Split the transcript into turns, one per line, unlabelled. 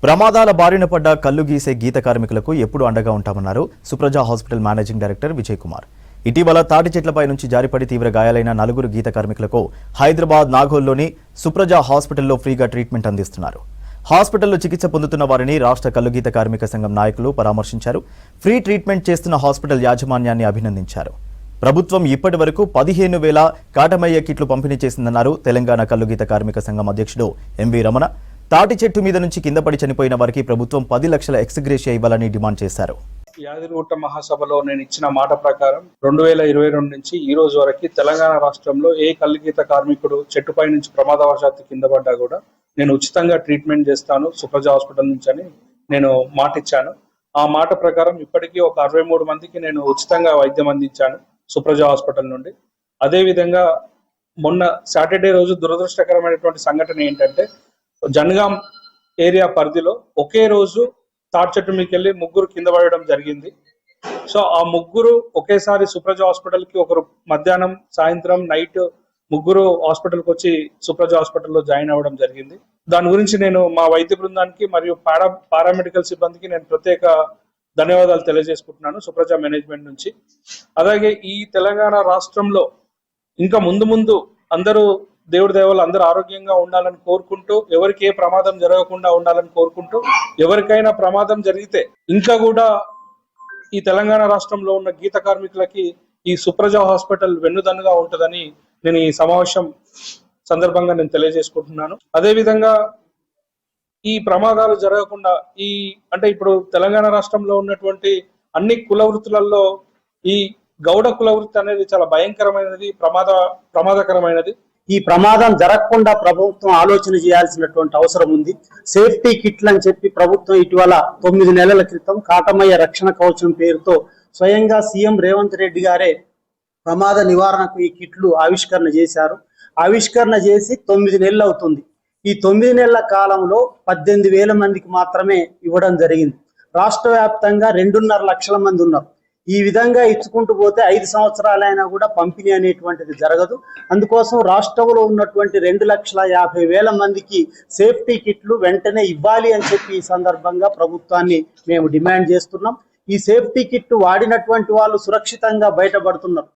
ప్రమాదాల బారిన పడ్డ కల్లు గీసే గీత కార్మికులకు ఎప్పుడు అండగా ఉంటామన్నారు Supraja hospital managing director Vijay Kumar. ఇటీవల తాటి చెట్లపై నుంచి జారిపడి తీవ్ర గాయాలైన 4 గీత కార్మికులకు హైదరాబాద్ నాగోల్లోని సుప్రజ హాస్పిటల్లో ఫ్రీగా ట్రీట్మెంట్ అందిస్తున్నారు. హాస్పిటల్లో చికిత్స పొందుతున్న వారిని రాష్ట్ర కల్లు గీత కార్మిక సంఘం నాయకులు పరామర్శించారు. ఫ్రీ ట్రీట్మెంట్ చేస్తున్న హాస్పిటల్ యాజమాన్యాన్ని అభినందించారు. ప్రభుత్వం ఇప్పటి వరకు 15,000 కాటమయ్య కిట్లు పంపిణీ చేసిందన్నారు తెలంగాణ కల్లు గీత కార్మిక సంఘం అధ్యక్షుడు ఎంవి రమణ. తాటి చెట్టు మీద నుంచి కింద పడి చనిపోయిన వారికి ప్రభుత్వం 10 లక్షల ఎక్స్గ్రేషియా ఇవ్వాలని డిమాండ్ చేశారు.
యాదగిరిగుట్ట మహాసభలో నేను ఇచ్చిన మాట ప్రకారం 2022 నుంచి ఈ రోజు వరకు తెలంగాణ రాష్ట్రంలో ఏ కల్లుగీత కార్మికుడు చెట్టుపై నుంచి ప్రమాదవశాత్తు కింద పడ్డా కూడా నేను ఉచితంగా ట్రీట్మెంట్ చేస్తాను సుప్రజ హాస్పిటల్ నుంచి అని నేను మాట ఇచ్చాను. ఆ మాట ప్రకారం ఇప్పటికీ ఒక 63 మందికి నేను ఉచితంగా వైద్యం అందించాను సుప్రజ హాస్పిటల్ నుండి. అదేవిధంగా మొన్న సాటర్డే రోజు దురదృష్టకరమైనటువంటి సంఘటన ఏంటంటే జనగాం ఏరియా పరిధిలో ఒకే రోజు తాటి చెట్టు మీకెళ్ళి 3 కింద పడడం జరిగింది. సో ఆ 3 ఒకేసారి సుప్రజ హాస్పిటల్కి ఒకరు మధ్యాహ్నం సాయంత్రం నైట్ 3 హాస్పిటల్కి వచ్చి సుప్రజ హాస్పిటల్లో జాయిన్ అవ్వడం జరిగింది. దాని గురించి నేను మా వైద్య బృందానికి మరియు పారామెడికల్ సిబ్బందికి నేను ప్రత్యేక ధన్యవాదాలు తెలియజేసుకుంటున్నాను సుప్రజ మేనేజ్మెంట్ నుంచి. అలాగే ఈ తెలంగాణ రాష్ట్రంలో ఇంకా ముందు అందరూ దేవుడి దేవాలు అందరూ ఆరోగ్యంగా ఉండాలని కోరుకుంటూ, ఎవరికి ఏ ప్రమాదం జరగకుండా ఉండాలని కోరుకుంటూ, ఎవరికైనా ప్రమాదం జరిగితే ఇంకా కూడా ఈ తెలంగాణ రాష్ట్రంలో ఉన్న గీత కార్మికులకి ఈ సుప్రజ హాస్పిటల్ వెన్నుదన్నుగా ఉంటుందని నేను ఈ సమావేశం సందర్భంగా నేను తెలియజేసుకుంటున్నాను. అదేవిధంగా ఈ ప్రమాదాలు జరగకుండా అంటే ఇప్పుడు తెలంగాణ రాష్ట్రంలో ఉన్నటువంటి అన్ని కుల వృత్తులలో ఈ గౌడ కుల వృత్తి అనేది చాలా భయంకరమైనది, ప్రమాదకరమైనది.
ఈ ప్రమాదం జరగకుండా ప్రభుత్వం ఆలోచన చేయాల్సినటువంటి అవసరం ఉంది. సేఫ్టీ కిట్లు అని చెప్పి ప్రభుత్వం ఇటీవల 9 నెలల క్రితం కాటమయ్య రక్షణ కవచం పేరుతో స్వయంగా సీఎం రేవంత్ రెడ్డి గారే ప్రమాద నివారణకు ఈ కిట్లు ఆవిష్కరణ చేశారు. ఆవిష్కరణ చేసి 9 నెలలు అవుతుంది. ఈ 9 నెలల కాలంలో 18,000 మందికి మాత్రమే ఇవ్వడం జరిగింది. రాష్ట్ర వ్యాప్తంగా 2.5 లక్షల మంది ఉన్నారు. ఈ విధంగా ఇచ్చుకుంటూ పోతే 5 సంవత్సరాలైనా కూడా పంపిణీ అనేటువంటిది జరగదు. అందుకోసం రాష్ట్రంలో ఉన్నటువంటి 2,50,000 మందికి సేఫ్టీ కిట్లు వెంటనే ఇవ్వాలి అని చెప్పి ఈ సందర్భంగా ప్రభుత్వాన్ని మేము డిమాండ్ చేస్తున్నాం. ఈ సేఫ్టీ కిట్ వాడినటువంటి వాళ్ళు సురక్షితంగా బయటపడుతున్నారు.